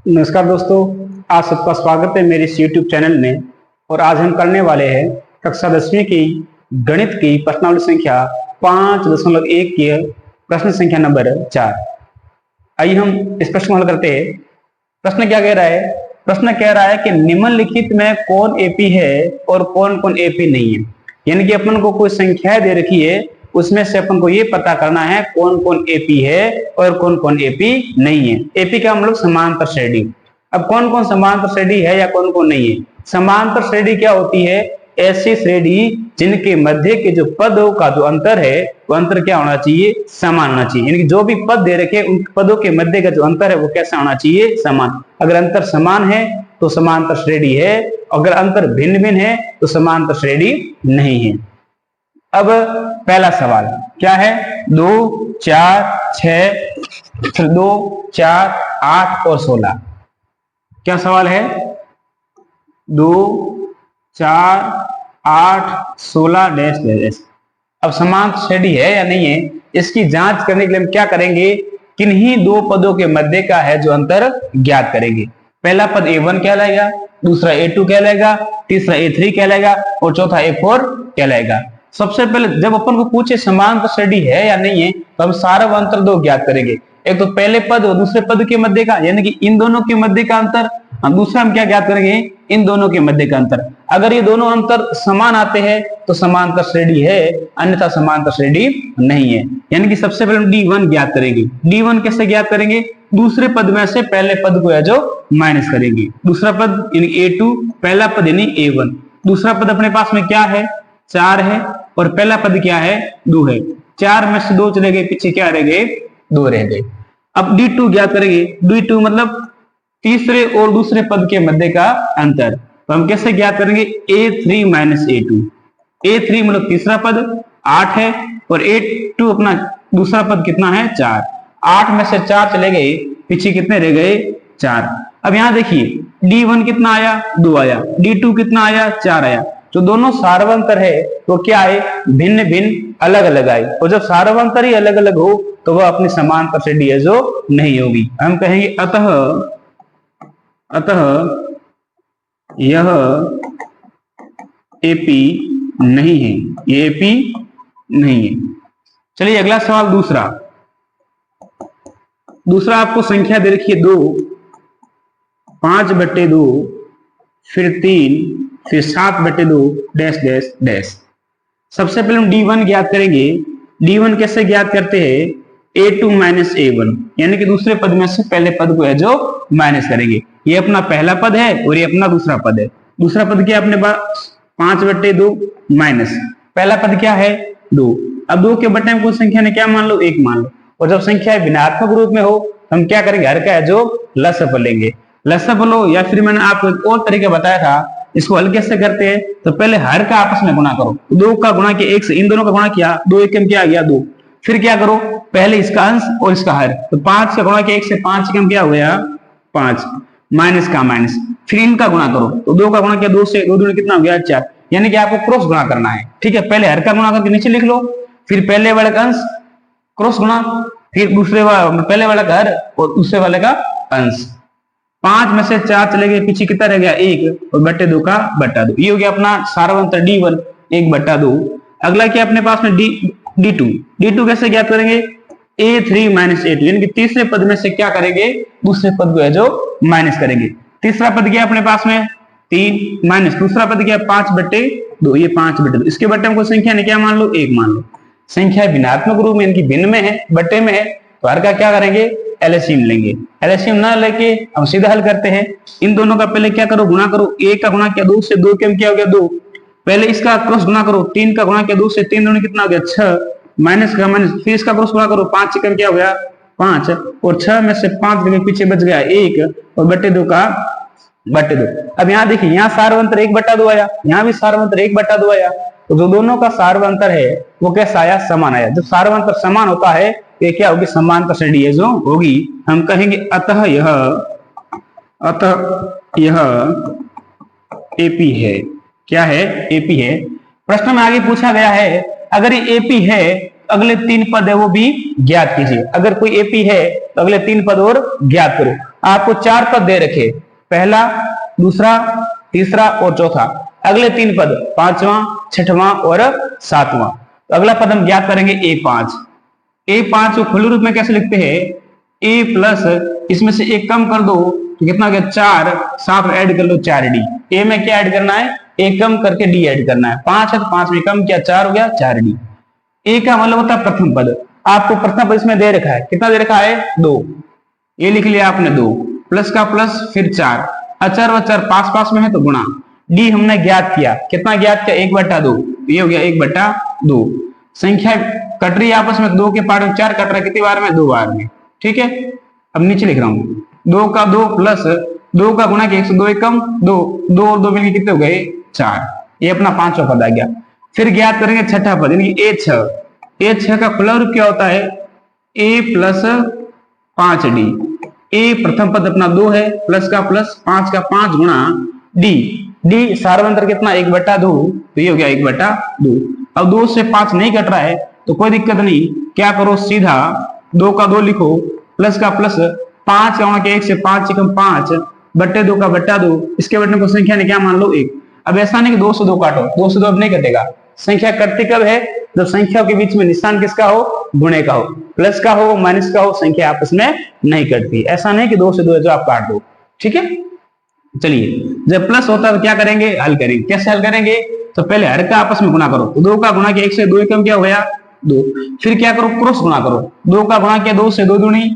नमस्कार दोस्तों, आप सबका स्वागत है मेरे इस YouTube चैनल में। और आज हम करने वाले हैं कक्षा 10वीं की गणित की प्रश्नावली संख्या 5.1 की प्रश्न संख्या नंबर 4। आइए हम इस प्रश्न को हल करते हैं। प्रश्न क्या कह रहा है? प्रश्न कह रहा है कि निम्नलिखित में कौन एपी है और कौन कौन एपी नहीं है। यानी कि अपन को कोई संख्याएं दे रखी है, उसमें से अपन को ये पता करना है कौन कौन एपी है और कौन कौन एपी नहीं है। एपी का मतलब समांतर श्रेणी। अब कौन कौन समांतर श्रेणी है या कौन कौन नहीं है? समांतर श्रेणी क्या होती है? ऐसी श्रेणी जिनके मध्य के जो पदों का जो अंतर है वो अंतर क्या होना चाहिए? समान होना चाहिए। यानी कि जो भी पद दे रखे उन पदों के मध्य का जो अंतर है वो कैसा होना चाहिए? समान। अगर अंतर समान है तो समांतर श्रेणी है, अगर अंतर भिन्न भिन्न है तो समांतर श्रेणी नहीं है। अब पहला सवाल क्या है? 2, 4, 6, 2, 4, 8 और 16। क्या सवाल है? 2, 4, 8, 16 डैश डैश। अब समांतर श्रेणी है या नहीं है, इसकी जांच करने के लिए हम क्या करेंगे? किन्हीं दो पदों के मध्य का है जो अंतर ज्ञात करेंगे। पहला पद A1 कहलाएगा, दूसरा A2 कहलाएगा, तीसरा A3 कहलाएगा और चौथा A4 कहलाएगा। सबसे पहले जब अपन को पूछे समांतर श्रेणी है या नहीं है तो हम सार्व अंतर दो ज्ञात करेंगे। एक तो पहले पद और दूसरे पद के मध्य का, यानी कि इन दोनों के मध्य का अंतर। हम दूसरा हम क्या ज्ञात करेंगे? इन दोनों के मध्य का अंतर। अगर ये दोनों अंतर समान आते हैं तो समांतर श्रेणी है, अन्यथा समांतर श्रेणी नहीं है। यानी कि सबसे पहले हम D1 ज्ञात करेंगे। D1 कैसे ज्ञात करेंगे? दूसरे पद में से पहले पद को है जो माइनस करेंगे। दूसरा पद यानी A2, पहला पद यानी A1। दूसरा पद अपने पास में क्या है? 4 है और पहला पद क्या है? 2 है। 4 में से 2 चले गए, पीछे क्या रह गए? 2 रह गए। अब D2 ज्ञात करेंगे। D2 मतलब तीसरे और दूसरे पद के मध्य का अंतर। तो हम कैसे ज्ञात करेंगे? A3 minus A2। A3 मतलब तीसरा पद 8 है और A2 अपना दूसरा पद कितना है? 4। 8 में से 4 चले गए, पीछे कितने रह गए? 4। अब यहां देखिए D1 कितना आया? 2 आया। D2 कितना आया? 4 आया। जो दोनों सार्वंतर है वो क्या है? भिन्न भिन्न अलग अलग आए। और जब सार्वंतर ही अलग अलग हो तो वह अपनी समांतर श्रेणी है जो नहीं होगी। हम कहेंगे अतः यह एपी नहीं है, ये एपी नहीं है। चलिए अगला सवाल दूसरा आपको संख्या दे रखी है 2, 5/2, फिर 3, फिर 7/2 डैश डैश डैश। सबसे पहले हम D1 ज्ञात करेंगे। D1 कैसे ज्ञात करते हैं? A2 माइनस A1, यानी कि दूसरे पद में से पहले पद को है जो माइनस करेंगे। ये अपना पहला पद है और ये अपना दूसरा पद है। दूसरा पद क्या अपने पास? 5/2 माइनस पहला पद क्या है? 2। अब 2 के बटे में कोई संख्या ने क्या मान लो? 1 मान लो। और जब संख्या भिन्नात्मक रूप में हो तो हम क्या करेंगे? हर का है जो लसफल लेंगे। लसफल लो या फिर मैंने आपको एक और तरीका बताया था, इसको हल कैसे करते हैं? तो पहले हर का आपस में गुणा करो। 2 का गुणा किया 1 से, इन दोनों का गुणा किया, 2 एकम क्या आ गया? 2। फिर क्या करो? पहले इसका अंश और इसका हर। तो 5 का गुणा किया 1 से, 5 एकम क्या हो गया? 5। माइनस का माइनस, फिर इनका गुणा करो। तो 2 का गुणा किया 2 से, 2 दूनी कितना हो गया? 4। यानी कि आपको क्रॉस गुणा करना है। ठीक है, पहले हर का गुणा करके नीचे लिख लो, फिर पहले वाले का अंश क्रॉस गुणा, फिर दूसरे वाला पहले वाले का हर और दूसरे वाले का अंश। 5 में से 4 चले गए, पीछे कितना रह गया? 1 और बटे 2 का बटा 2। ये हो गया अपना सार्वंतर D1 1/2। अगला क्या अपने पास में? D2 कैसे ज्ञात करेंगे? A3 माइनस A2, यानी कि तीसरे पद में से क्या करेंगे? दूसरे पद को है जो माइनस करेंगे। तीसरा पद क्या अपने पास में? 3 माइनस दूसरा पद क्या? 5/2, ये 5/2। इसके बटे में कोई संख्या ने क्या मान लो? 1 मान लो। संख्या भिन्नात्मक रूप में इनकी भिन्न में है, बटे में है, तो हर का क्या करेंगे? एलसीएम लेंगे। एलसीएम ना लेके हम सीधा हल करते हैं। इन दोनों का पहले क्या करो? गुणा करो। 1 का गुणा किया 2 से, 2 क्या हो गया? 2। पहले इसका क्रॉस गुणा करो। 3 का गुणा किया 2 से, 3 दूनी कितना हो गया? 6। माइनस का माइनस, फिर इसका क्रॉस गुणा करो। 5 एकम क्या हो गया? 5 और 6 में से 5 जगह पीछे बच गया 1 और बटे 2 का बटे 2। अब यहाँ देखिए, यहाँ सार्वंतर 1/2 आया, यहाँ भी सार्वंतर 1/2 आया। तो जो दोनों का सार्वंतर है वो कैसा आया? समान आया। जब सार्वंतर समान होता है ये क्या होगी? समांतर श्रेणी है जो होगी। हम कहेंगे अतः यह एपी है। क्या है? एपी है। प्रश्न में आगे पूछा गया है अगर ये एपी है अगले 3 पद है वो भी ज्ञात कीजिए। अगर कोई एपी है तो अगले 3 पद और ज्ञात करो। आपको 4 पद दे रखे, पहला, दूसरा, तीसरा और चौथा। अगले 3 पद 5वां, 6वां और 7वां। तो अगला पद हम ज्ञात करेंगे A5। A5 को खुले रूप में कैसे लिखते हैं? A प्लस इसमें से एक कम कर दो तो कितना हो गया 4, 7 ऐड कर लो 4D। A में क्या ऐड करना है? A कम करके D ऐड करना है। 5 है तो 5 में कम किया 4 हो गया 4D। A का मतलब होता है प्रथम पद। आपको प्रथम पद इसमें दे रखा है, कितना दे रखा है? 2। ये लिख लिया आपने 2, प्लस का प्लस फिर 4, अचर वचर पास पास में है तो गुणा। डी हमने ज्ञात किया, कितना ज्ञात किया? 1/2। ये हो गया 1/2। संख्या कट रही है आपस में, 2 के पार्ट में 4 कट रहा है, कितनी बार में? 2 बार में। ठीक है, अब नीचे लिख रहा हूं 2 का 2 प्लस 2 का गुणा किया 102 एकम 2, 2 और 2 मिलकर कितने हो गए? 4। ये अपना 5वां पद आ गया। फिर ज्ञात करेंगे छठा पद यानी A6। A6 का खुला रूप क्या होता है? A plus 5D। A प्रथम पद अपना 2 है, प्लस का प्लस 5 का 5 गुणा D। D सार्वंतर कितना? 1/2। तो ये हो गया 1/2। अब 2 से 5 नहीं कट रहा है तो कोई दिक्कत नहीं, क्या करो सीधा 2 का 2 लिखो, प्लस का प्लस 5 का 1 से 5 एकम 5 बट्टे 2 का बट्टा 2, इसके बटने को संख्या ने क्या मान लो 1। अब ऐसा नहीं कि 2 से 2 काटो, 2 से 2 अब नहीं कटेगा। संख्या कटती कब है? जब संख्या के बीच में निशान किसका हो? गुणे का हो, प्लस का हो, माइनस का हो, संख्या आपस में नहीं कटती। ऐसा नहीं कि 2 से 2 जो आप काट दो। ठीक है, चलिए जब प्लस होता है तो क्या करेंगे? हल करेंगे। कैसे हल करेंगे? तो पहले हर का आपस में गुणा करो, तो 2 का गुणा किया 1 से 2 एकम क्या हो गया? 2। फिर क्या करो? क्रॉस गुणा करो, 2 का गुणा किया 2 से 2 दूनी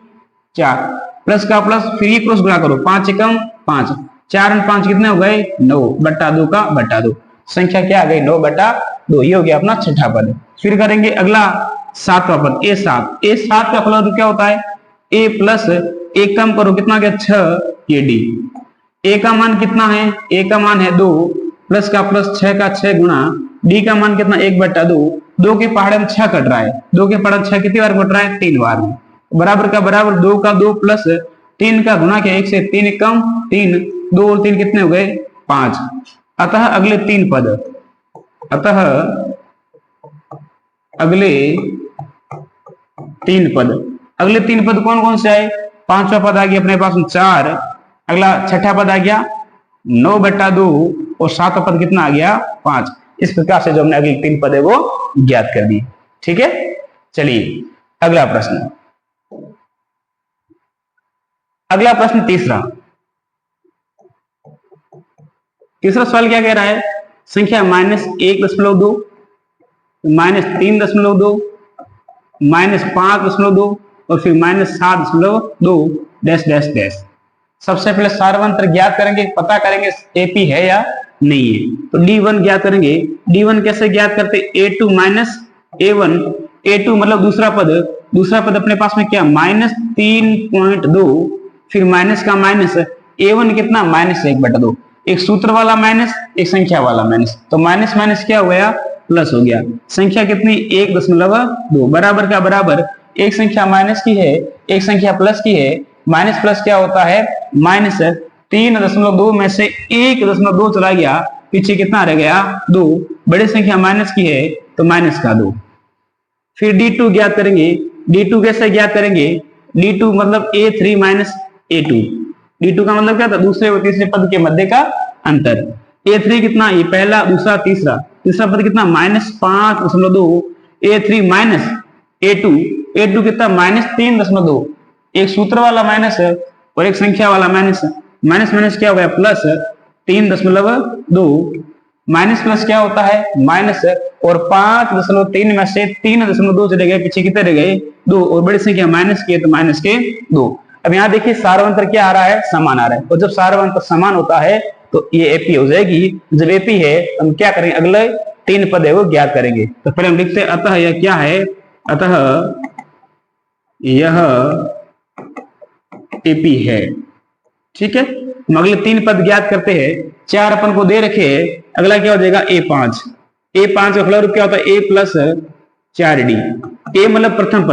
4, प्लस का प्लस फिर ये क्रॉस गुणा करो, 5 एकम 5, 4 और 5 कितने हो गए? 9/2 का बट्टा 2। संख्या क्या आ गई? 9/2। ये हो गया अपना छठा पद। फिर करेंगे अगला 7वां पद A7। A7 का खुला रूप क्या होता है? A प्लस एक कम करो, कितना गया? 6, ये D। A का मान कितना है? A का मान है 2, प्लस का प्लस 6 का 6 गुणा D का मान कितना? 1/2। 2 के पहाड़े में 6 कट रहा है, 2 के पहाड़े में 6 कितनी बार कट रहा है? 3 बार में। बराबर का बराबर 2 का 2 प्लस 3 का गुणा किया 1 से 3 कम 3, 2 और 3 कितने हो गए? 5। अतः अगले 3 पद, अतः अगले 3 पद, अगले 3 पद कौन कौन से आए? 5वां पद आ गया अपने पास में 4, अगला छठा पद आ गया 9/2 और 7वां पद कितना आ गया? 5। इस प्रकार से जो हमने अगले 3 पद है वो ज्ञात कर दी। ठीक है, चलिए अगला प्रश्न। अगला प्रश्न तीसरा सवाल क्या कह रहा है? संख्या -1.2, -3.2, -5.2 और फिर -7.2 डैश डैश डैश। सबसे पहले सार्वंतर ज्ञात करेंगे, पता करेंगे एपी है या नहीं है। तो D1 ज्ञात करेंगे। D1 कैसे ज्ञात करते? A2 minus A1। A2 मतलब दूसरा पद अपने पास में क्या? -3.2, फिर माइनस का माइनस, A1 कितना? -1/2। एक सूत्र वाला माइनस, एक संख्या वाला माइनस, तो माइनस माइनस क्या हो गया? प्लस हो गया। संख्या कितनी? 1.2। बराबर का बराबर एक संख्या माइनस की है, एक संख्या प्लस की है। माइनस प्लस क्या होता है? माइनस। 3.2 में से 1.2 चला गया, पीछे कितना रह गया? 2। बड़ी संख्या माइनस की है तो माइनस का 2। फिर D2 ज्ञात करेंगे। D2 कैसे ज्ञात करेंगे? D2 मतलब A3 माइनस A2। D2 का मतलब क्या था? दूसरे और तीसरे पद के मध्य का अंतर। A3 कितना? ये पहला, दूसरा, तीसरा पद कितना? -5.2। A3 माइनस A2 कितना? -3.2। एक सूत्र वाला माइनस है और एक संख्या वाला माइनस। माइनस माइनस क्या हो गया? प्लस। 3.2 माइनस प्लस क्या होता है? माइनस। और 5.3 में से 3.2 चले गए, पीछे कितने रह गए? 2। और बड़ी संख्या माइनस की है तो माइनस के 2। अब यहाँ देखिए सार्वंतर क्या आ रहा है? समान आ रहा है। और जब सार्वंतर समान होता है तो ये एपी हो जाएगी। जब एपी है तो हम क्या करेंगे? अगले 3 पद है वो ज्ञात करेंगे। तो पहले हम लिखते हैं अतः यह क्या है? अतः यह एपी है। ठीक है, हम अगले 3 पद ज्ञात करते हैं। 4 अपन को दे रखे हैं। अगला क्या हो जाएगा? A5। A5 का खुला रूप क्या होता है? A plus 4D। A मतलब प्रथम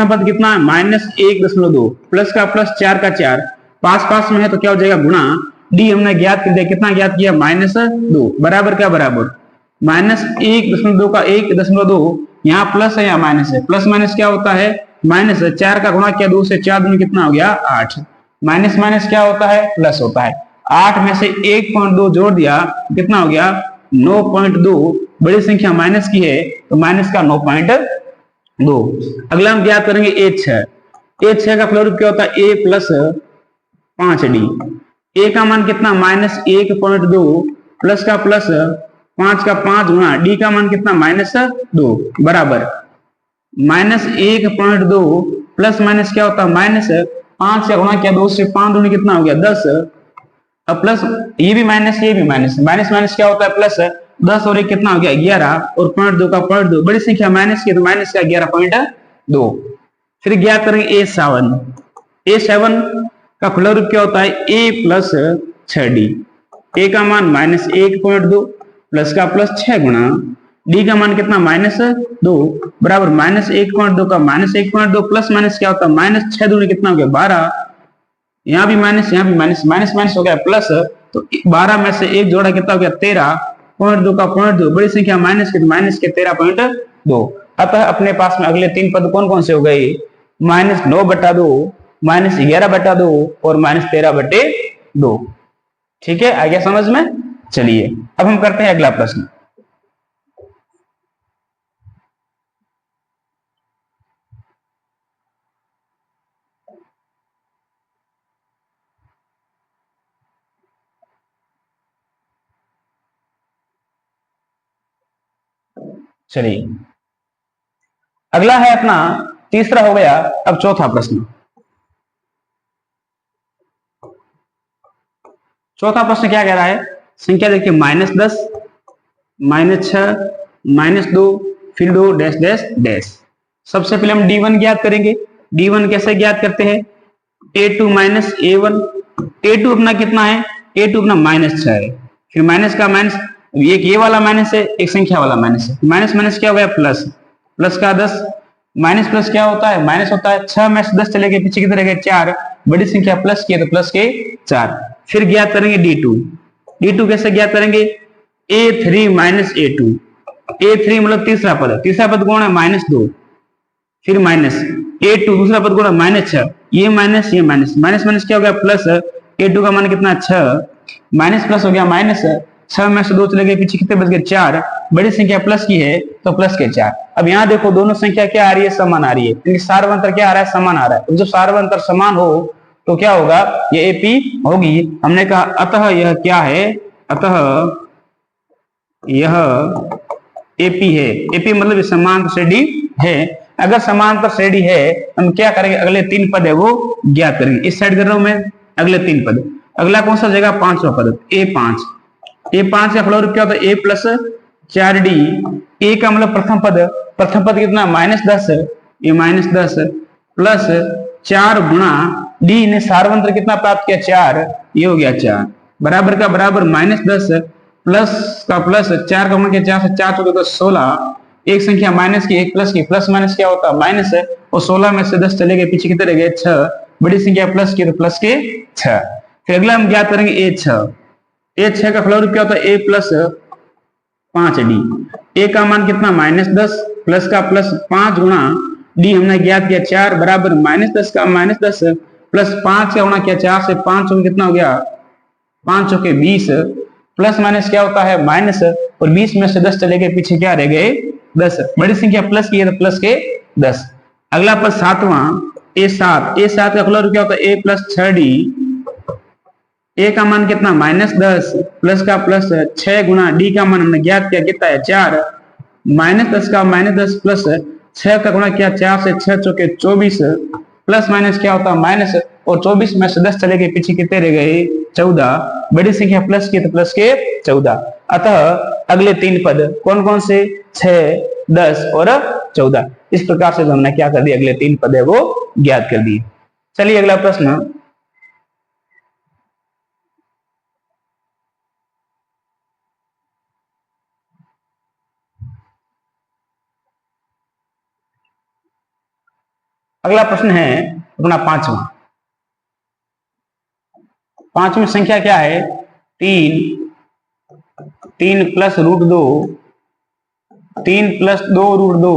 पद कितना है? -1.2, प्लस का प्लस 4 का 4, पास में है तो क्या हो जाएगा? गुणा। D हमने ज्ञात कर दिया, कितना ज्ञात किया? -2। बराबर क्या बराबर? -1.2 का 1.2 यहाँ प्लस है या माइनस है, प्लस माइनस क्या होता है, माइनस है। 4 का गुणा किया 2 से, 4 दूनी कितना हो गया 8, माइनस माइनस क्या होता है, प्लस होता है। 8 में से 1.2 जोड़ दिया, कितना हो गया 9.2, बड़ी संख्या माइनस की है तो माइनस का 9.2। अगला हम ज्ञात करेंगे a6। a6 का फ्लोर क्या होता है, a प्लस 5d। a का मान कितना -1.2, प्लस का प्लस 5 का 5 गुणा d का मान कितना -2, बराबर -1.2 प्लस माइनस क्या होता है माइनस 5 का गुणा किया 2 से, 5 दूनी कितना हो गया 10। अब प्लस ये भी माइनस, ये भी माइनस, माइनस माइनस क्या होता है प्लस 10 और एक कितना हो गया 11, और 0.2 का 0.2, बड़ी संख्या माइनस की तो माइनस का 11.2। फिर ज्ञात करेंगे a7। a7 का खुला रूप क्या होता है, a प्लस 6d। a का मान -1.2, प्लस का प्लस 6 गुणा d का मान कितना -2, बराबर -1.2 का -1.2, प्लस माइनस क्या होता है -6 दूनी कितना हो गया 12, यहाँ भी माइनस, यहाँ भी माइनस, माइनस माइनस हो गया प्लस, तो 12 में से एक जोड़ा कितना हो गया 13.2 का 0.2, बड़ी संख्या माइनस की, माइनस के 13.2। अतः अपने पास में अगले 3 पद कौन कौन से हो गए, -9/2, -11/2 और -13/2। ठीक है, आ गया समझ में। चलिए अब हम करते हैं अगला प्रश्न। चलिए अगला है अपना, तीसरा हो गया, अब चौथा प्रश्न। चौथा प्रश्न क्या कह रहा है, संख्या देखिए -10, -6, -2, फिर 2 डैश डैश डैश। सबसे पहले हम d1 ज्ञात करेंगे। d1 कैसे ज्ञात करते हैं, a2 माइनस a1। a2 अपना कितना है, a2 अपना -6 है, फिर माइनस का माइनस, एक ये वाला माइनस है, एक संख्या वाला माइनस है, माइनस माइनस क्या हो गया प्लस, प्लस का 10, माइनस प्लस क्या होता है माइनस होता है। 6 में से 10 चले गए, पीछे कितने रह गए 4, बड़ी संख्या प्लस की है तो प्लस के 4। फिर ज्ञात करेंगे d2। d2 कैसे ज्ञात करेंगे, a3 माइनस a2। a3 मतलब तीसरा पद है, तीसरा पद कौन है -2, फिर माइनस a2 दूसरा पद कौन है -6, ये माइनस ये माइनस, माइनस माइनस क्या हो गया प्लस, a2 का मान कितना 6, माइनस प्लस हो गया माइनस, 6 में से 2 चले गए, पीछे कितने बच गए 4, बड़ी संख्या प्लस की है तो प्लस के 4। अब यहाँ देखो दोनों संख्या क्या आ रही है, समान आ रही है, क्योंकि सार्वंतर क्या आ रहा है, समान आ रहा है। जब सार्वंतर समान हो तो क्या होगा, ये एपी होगी। हमने कहा अतः यह क्या है, अतः यह एपी है। एपी मतलब समांतर श्रेणी है। अगर समांतर श्रेणी है हम क्या करेंगे, अगले 3 पद है वो ज्ञात करेंगे। इस साइड कर रहा हूं मैं, अगले 3 पद। अगला कौन सा जगह, 5वां पद a5। a5 का फ्लोर क्या होता है, a प्लस 4d। a का मतलब प्रथम पद, प्रथम पद कितना -10, ये -10 प्लस 4 गुणा d ने सार्वंत्र कितना प्राप्त किया 4, ये हो गया 4, बराबर का बराबर -10 प्लस का प्लस 4 का गुणा किया 4 से, 4 चौके 16, एक संख्या माइनस की एक प्लस की, प्लस माइनस क्या होता है माइनस है, और 16 में से 10 चले गए, पीछे कितने रह गए 6, बड़ी संख्या प्लस की तो प्लस के 6। फिर अगला हम ज्ञात करेंगे a6 का फ्लोर क्या होता है, a प्लस 5d। a का मान कितना -10 प्लस का प्लस 5 गुणा d हमने ज्ञात किया 4, बराबर -10 का -10 प्लस 5 का गुणा किया 4 से, 5 चौके कितना हो गया 5 चौके 20, प्लस माइनस क्या होता है माइनस, और 20 में से 10 चले गए, पीछे क्या रह गए 10, बड़ी संख्या प्लस की है तो प्लस के 10। अगला पद 7वां a7 का फ्लोर क्या होता है, a प्लस 6d। a का मान कितना -10 प्लस का प्लस 6 गुणा d का मान हमने ज्ञात किया कितना है 4, -10 का -10 प्लस 6 का गुणा किया 4 से, 6 चौके 24, प्लस माइनस क्या होता है माइनस, और 24 में से 10 चले गए, पीछे कितने रह गए 14, बड़ी संख्या प्लस की तो प्लस के 14। अतः अगले 3 पद कौन कौन से, 6, 10 और 14। इस प्रकार से हमने क्या कर दिया, अगले 3 पद है वो ज्ञात कर दिए। चलिए अगला प्रश्न, अगला प्रश्न है अपना 5वां। 5वीं संख्या क्या है, 3 प्लस √2 3+2√2,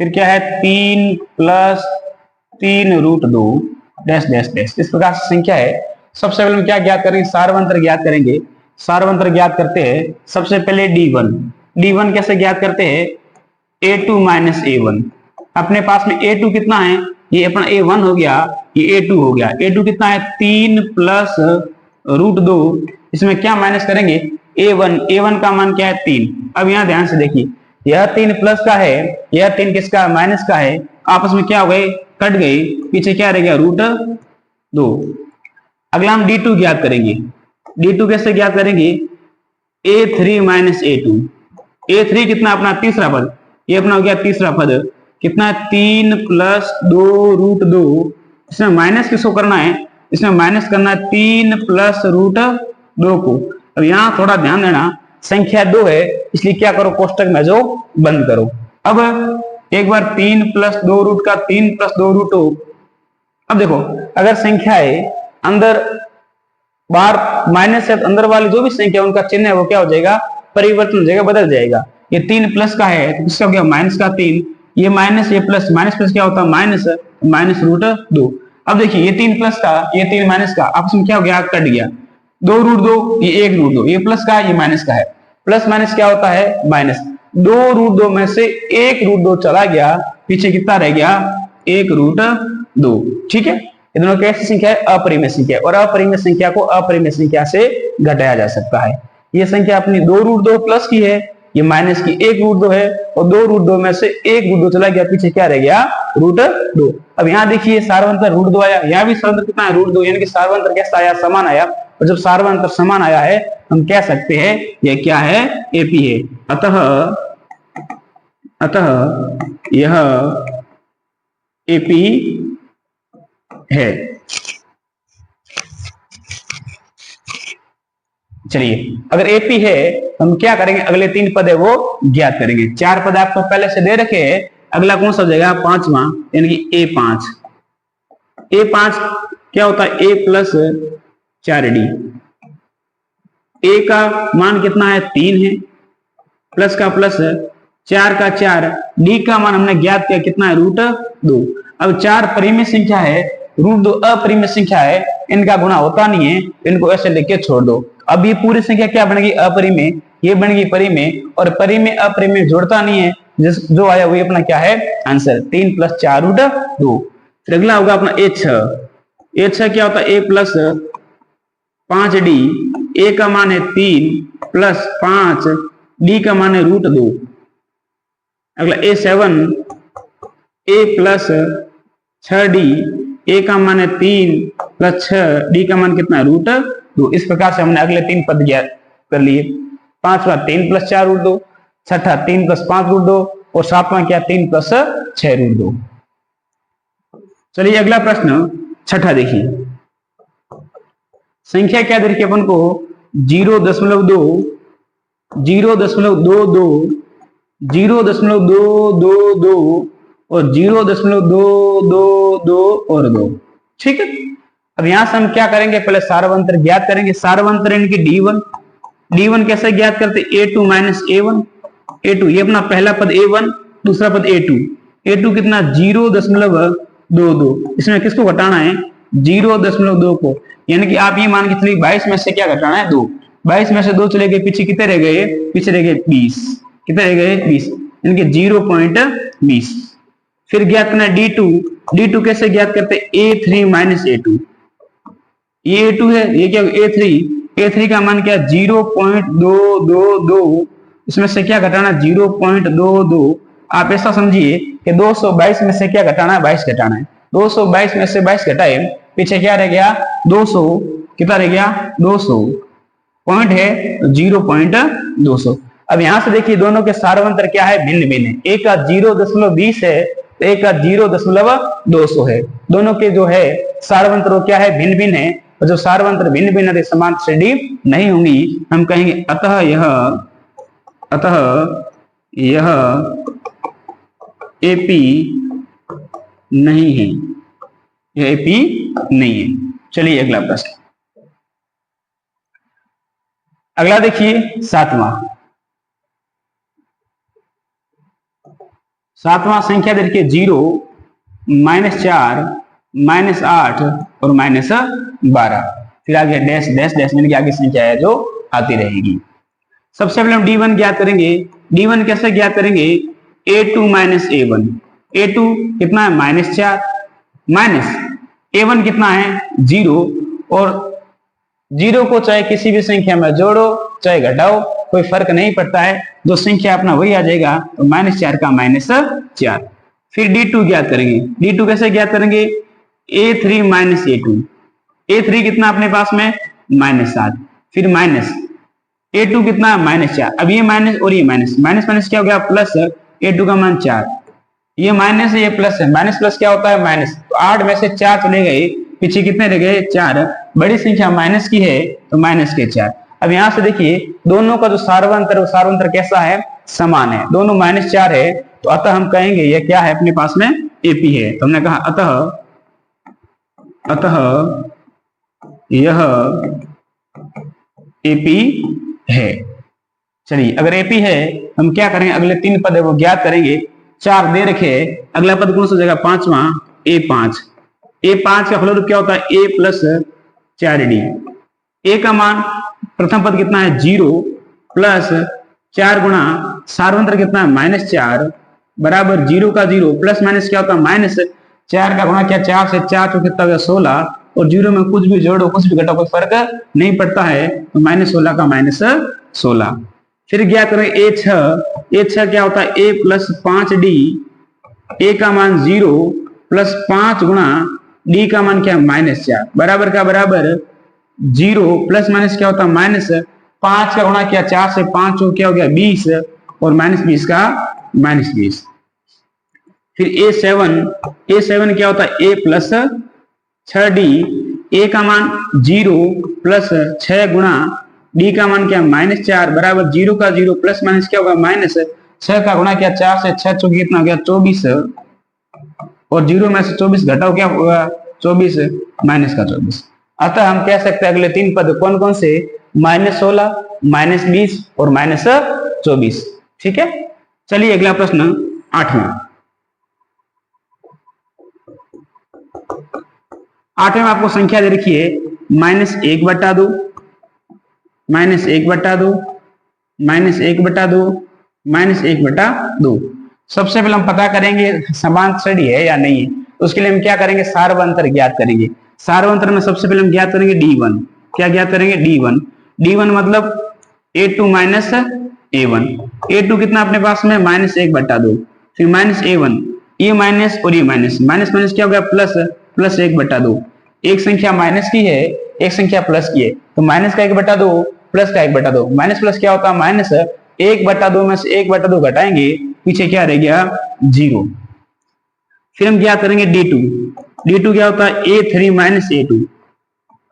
फिर क्या है 3+3√2 डैश डैश डैश। इस प्रकार से संख्या है। सबसे पहले हम क्या ज्ञात करेंगे, सार्वंतर ज्ञात करेंगे। सार्वंतर ज्ञात करते हैं सबसे पहले d1। d1 कैसे ज्ञात करते हैं, a2 माइनस a1। अपने पास में a2 कितना है, ये अपना a1 हो गया, ये a2 हो गया। a2 कितना है 3+√2, इसमें क्या माइनस करेंगे a1। a1 का मान क्या है 3। अब यहां ध्यान से देखिए, यह 3 प्लस का है, यह 3 किसका माइनस का है, आपस में क्या हो गए, कट गए, पीछे क्या रह गया √2। अगला हम d2 ज्ञात करेंगे। d2 कैसे ज्ञात करेंगे, a3 माइनस a2। a3 कितना अपना तीसरा पद, ये अपना हो गया तीसरा पद, कितना है 3+2√2। इसमें माइनस किसको करना है, इसमें माइनस करना है 3+√2 को। अब यहाँ थोड़ा ध्यान देना, संख्या 2 है इसलिए क्या करो, कोष्टक में जो बंद करो। अब एक बार 3+2 का 3+2√2। अब देखो अगर संख्या है अंदर बाहर माइनस है, अंदर वाली जो भी संख्या उनका चिन्ह है वो क्या हो जाएगा, परिवर्तन हो जाएगा, बदल जाएगा। ये 3 प्लस का है तो किसका हो गया माइनस का 3, ये माइनस, ये प्लस, माइनस प्लस क्या होता है माइनस, -√2। अब देखिए ये 3 प्लस का, ये 3 माइनस का, आपस में क्या हो गया, कट गया। 2√2, ये 1√2, ये प्लस का है, ये माइनस का है। प्लस माइनस क्या होता है माइनस। 2√2 में से 1√2 चला गया, पीछे कितना रह गया 1√2। ठीक है, ये दोनों कैसी संख्या है, अपरिमेय संख्या। और अपरिमेय संख्या को अपरिमेय संख्या से घटाया जा सकता है। ये संख्या अपनी 2√2 प्लस की है, ये माइनस की 1√2 है, और 2√2 में से 1√2 चला गया, पीछे क्या रह गया √2। अब यहाँ देखिए सार्वंतर √2 आया, यहाँ भी सार्वंतर कितना है √2, यानी कि सार्वंतर कैसा आया, समान आया। और जब सार्वंतर समान आया है हम कह सकते हैं यह क्या है, एपी है। अतः यह एपी है। चलिए अगर एपी है हम क्या करेंगे, अगले 3 पद है वो ज्ञात करेंगे। 4 पद आपको पहले से दे रखे हैं, अगला कौन सा हो जाएगा, 5वां, यानी कि A5। A5 क्या होता है, A+4D। A का मान कितना है 3 है, प्लस का प्लस, 4 का 4, D का मान हमने ज्ञात किया कितना है √2। अब 4 परिमेय संख्या है, √2 अपरिमेय संख्या है, इनका गुणा होता नहीं है, इनको ऐसे लिख के छोड़ दो। अब ये पूरी संख्या क्या बनेगी, अपरिमेय, ये बनेगी परिमेय, और परिमेय अपरिमेय जोड़ता नहीं है, जो आया वही अपना क्या है आंसर, 3 + 4 √2। फिर अगला होगा अपना A6। A6 क्या होता है, A+5D। A का मान है 3 + 5, D का मान है √2। अगला A7, A+6D। A का मान है 3 + 6, D का मान कितना है √2। इस प्रकार से हमने अगले 3 पद ज्ञात कर लिए। 5वां 3 + 4 √2, 6ठा 3 + 5 √2, और 7वां क्या 3 + 6 √2। चलिए अगला प्रश्न 6ठा देखिए। संख्या क्या दे रखी अपन को, 0.2, 0.22, 0.222 और 0.222 और 2। ठीक है, अब यहां से हम क्या करेंगे, पहले सार्वंतर ज्ञात करेंगे। सार्वंतर इनकी D1। D1 कैसे ज्ञात करते, A2 माइनस A1। A2 ये अपना पहला पद A1, दूसरा पद A2। A2 कितना 0.22, इसमें किसको घटाना है 0.2 को, यानी कि आप ये मान के चलिए 22 में से क्या घटाना है 2। 22 में से 2 चले गए, पीछे कितने रह गए, पीछे रह गए 20, कितने रह गए 20, यानी कि 0.20। फिर ज्ञात करना है D2। D2 कैसे ज्ञात करते, A3 माइनस A2। ये A2 है, ये क्या A3। A3 का मान क्या 0.222, इसमें से क्या घटाना 0.22। आप ऐसा समझिए कि 222 में से क्या घटाना है 22 घटाना है। 222 में से 22 घटाए, पीछे क्या रह गया 200, कितना रह गया 200, पॉइंट है 0.200। अब यहां से देखिए दोनों के सार्वंतर क्या है, भिन्न भिन्न है। एक का 0.20 है तो एक का 0.200 है। दोनों के जो है सार्वंतर क्या है, भिन्न भिन्न है। और जो सार्वंतर भिन्न भिन्न है समान श्रेणी नहीं होंगी, हम कहेंगे अतः यह एपी नहीं है, यह एपी नहीं है। चलिए अगला प्रश्न, अगला देखिए 7वां। सातवां संख्या देखिए 0, -4, -8 और -12। फिर आगे डैश डैश डैश यानी कि आगे संख्या है जो आती रहेगी। सबसे पहले हम D1 ज्ञात करेंगे। D1 कैसे ज्ञात करेंगे? A2 - A1। A2 कितना है? -4, माइनस A1 कितना है? 0। और 0 को चाहे किसी भी संख्या में जोड़ो चाहे घटाओ कोई फर्क नहीं पड़ता है, जो संख्या अपना वही आ जाएगा। तो -4 का -4। फिर D2 ज्ञात करेंगे। D2 कैसे ज्ञात करेंगे? A3 - A2। A3 कितना अपने पास में? -7। फिर माइनस A2 कितना? -4। अब ये माइनस और ये माइनस, माइनस माइनस क्या हो गया? प्लस। A2 का मान 4, ये माइनस है ये प्लस है, माइनस प्लस क्या होता है? माइनस। तो 8 में से 4 चले गए, पीछे कितने रह गए? 4। बड़ी संख्या माइनस की है तो माइनस के 4। अब यहां से देखिए दोनों का जो सार्वंतर, वो सार्वंतर कैसा है? समान है। दोनों -4 है, तो अतः हम कहेंगे यह क्या है? अपने पास में AP है। तो हमने कहा अतः यह AP है। चलिए अगर AP है हम क्या करेंगे? अगले 3 पद है वो ज्ञात करेंगे। 4 दे रखे, अगला पद कौन सा जगह? 5वां, A5। A5 का फलरूप क्या होता है? A + 4D। A का मान प्रथम पद कितना है? 0 प्लस 4 गुणा सार्वंत्र कितना है? -4 बराबर 0 का 0 प्लस माइनस क्या होता है? -4 का गुणा क्या? 4 से 4 तो कितना हो गया? 16। और 0 में कुछ भी जोड़ो कुछ भी घटाओ कोई फर्क नहीं पड़ता है, तो -16 का -16। फिर क्या करें? A6 क्या होता है? A + 5D। A का मान 0 प्लस 5 गुणा D का मान क्या? -4 बराबर का बराबर 0 प्लस माइनस क्या होता है? -5 का गुणा क्या? 4 से 5 क्या हो गया? 20 और -20 का -20। फिर A7 क्या होता है? A + 6D। A का मान 0 प्लस 6 गुणा D का मान क्या? -4 बराबर 0 का 0 प्लस माइनस क्या होगा? -6 का गुणा क्या? 4 से 6 चौकी कितना हो गया? 24। और 0 में से 24 घटाओ क्या होगा? 24 -24। अतः हम कह सकते हैं अगले 3 पद कौन कौन से? -16, -20 और -24। ठीक है। चलिए अगला प्रश्न 8वां। 8वें में आपको संख्या दे रखी है -1/2, -1/2, -1/2, -1/2। सबसे पहले हम पता करेंगे समान श्रेणी है या नहीं है। उसके लिए हम क्या करेंगे? सार्वंतर ज्ञात करेंगे। सार्वंतर में सबसे पहले हम ज्ञात करेंगे D1। क्या ज्ञात करेंगे? D1 मतलब A2 - A1। A2 कितना अपने पास में? -1/2। फिर -A1, ये माइनस और ये माइनस, माइनस माइनस क्या हो गया? Plus, plus 1/2। एक संख्या माइनस की है एक संख्या प्लस की है, तो माइनस का 1/2 प्लस का 1/2। माइनस प्लस क्या होता है? माइनस। 1/2 में से 1/2 घटाएंगे, पीछे क्या रह गया? 0। फिर हम क्या करेंगे? D2 क्या होता है? A3 - A2।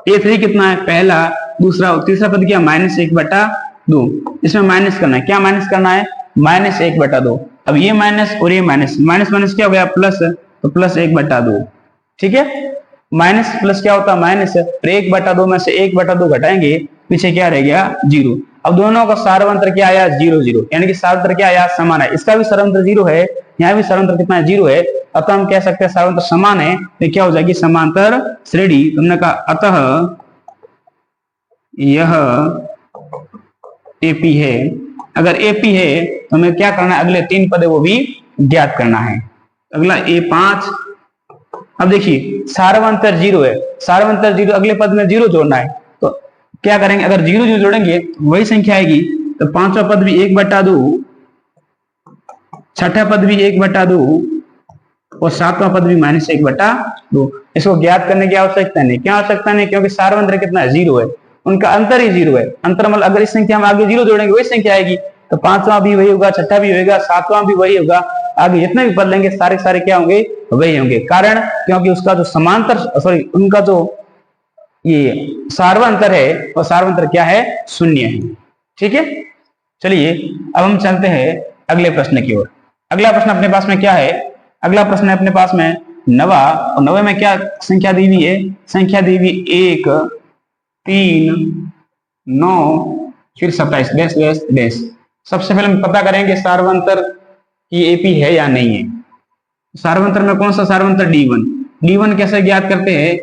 A3 कितना है? पहला, दूसरा और तीसरा पद क्या? -1/2। इसमें माइनस करना है। क्या माइनस करना है? -1/2। अब ये माइनस और ये माइनस, माइनस माइनस क्या हो गया? प्लस, तो प्लस 1/2। ठीक है। माइनस प्लस क्या होता है? माइनस। 1/2 में से 1/2 घटाएंगे, पीछे क्या रह गया? 0। अब दोनों का सार्वंत्र क्या आया? 0 0, यानी कि सार्वंत्र क्या आया? समान है। इसका भी सार्वंत्र 0 है, यहाँ भी सार्वंत्र कितना है? 0 है। अतः हम कह सकते हैं सार्वंत्र समान है, तो क्या हो जाएगी? समांतर श्रेणी। तुमने कहा अतः यह AP है। अगर AP है तो हमें क्या करना है? अगले 3 पद है वो भी ज्ञात करना है। अगला A5। अब देखिए सार्वंतर 0 है, सार्वंतर 0, अगले पद में 0 जोड़ना है, तो क्या करेंगे? अगर 0 0 जोड़ेंगे वही संख्या आएगी, तो 5वां पद भी 1/2, 6ठा पद भी 1/2 और 7वां पद भी -1/2। इसको ज्ञात करने की आवश्यकता नहीं। क्या आवश्यकता नहीं? क्योंकि सार्वंत्र कितना है? 0 है, उनका अंतर ही 0 है। अंतर मतलब अगर इस संख्या में आगे 0 जोड़ेंगे वही संख्या आएगी, तो 5वां भी वही होगा, 6ठा भी होगा, 7वां भी वही होगा, आगे जितने भी पद लेंगे सारे सारे क्या होंगे? वही होंगे। कारण क्योंकि उसका जो समांतर, सॉरी, उनका जो ये सार्वंतर है वो सार्वंतर क्या है? 0 है। ठीक है। चलिए अब हम चलते हैं अगले प्रश्न की ओर। अगला प्रश्न अपने पास में क्या है? अगला प्रश्न है अपने पास में 9वां, और 9वें में क्या संख्या दी हुई है? संख्या दी हुई 1 3 9 फिर 27 डैश डैश डैश। सबसे पहले हम पता करेंगे सार्वंतर कि एपी है या नहीं है। सार्वंतर में कौन सा सार्वंतर, D1। D1 कैसे ज्ञात करते हैं,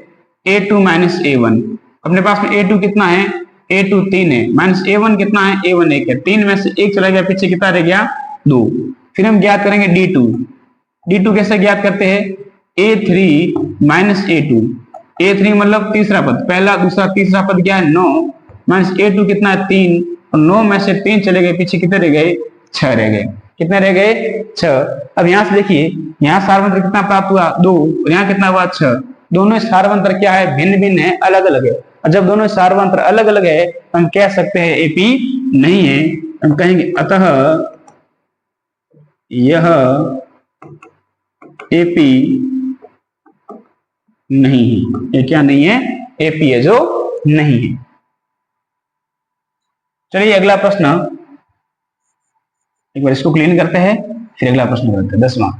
A2 माइनस A1। अपने पास में A2 कितना है, A2 3 है, माइनस A1 कितना है, A1 1 है, 3 में से 1 चला गया, पीछे कितना रह गया, 2। फिर हम ज्ञात करेंगे D2। D2 कैसे ज्ञात करते हैं, A3 माइनस A2। A3 मतलब तीसरा पद, पहला दूसरा तीसरा पद क्या है, 9, माइनस A2 कितना है, 3, और 9 में से 3 चले गए, पीछे कितने रह गए, 6 रह गए। कितने रह गए, 6। अब यहां से देखिए, यहाँ सार्वंतर कितना प्राप्त हुआ, 2, और यहाँ कितना हुआ, 6। दोनों सार्वंतर क्या है, भिन्न भिन्न है, अलग अलग है। और जब दोनों सार्वंतर अलग अलग है तो हम कह सकते हैं एपी नहीं है। हम कहेंगे अतः यह एपी नहीं है। ये क्या नहीं है, एपी है जो नहीं है। चलिए अगला प्रश्न, एक बार इसको क्लीन करते हैं, फिर अगला प्रश्न करते हैं, 10वां।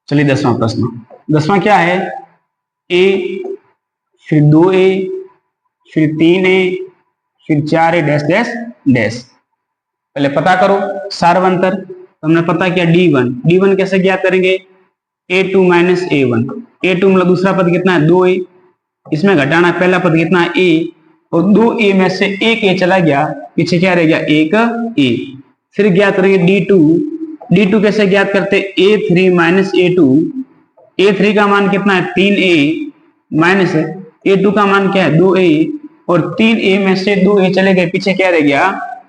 चलिए 10वां प्रश्न। 10वां क्या है, ए, फिर 2A, फिर 3A, फिर 4A डैश डैश डैश। पहले पता करो सार्वंतर, तो हमने पता किया D1। D1 कैसे ज्ञात करेंगे, A2 माइनस A1। A2 मतलब दूसरा पद कितना है, 2A, इसमें घटाना पहला पद कितना है, A, और 2A में से 1A चला गया, पीछे क्या रह गया, 1A। फिर ज्ञात करेंगे D2। D2 कैसे ज्ञात करते, A3 माइनस A2। A3 का मान कितना है, 3A, माइनस A2 का मान क्या है, 2A, और 3A में से 2A चले गए, पीछे क्या रह गया,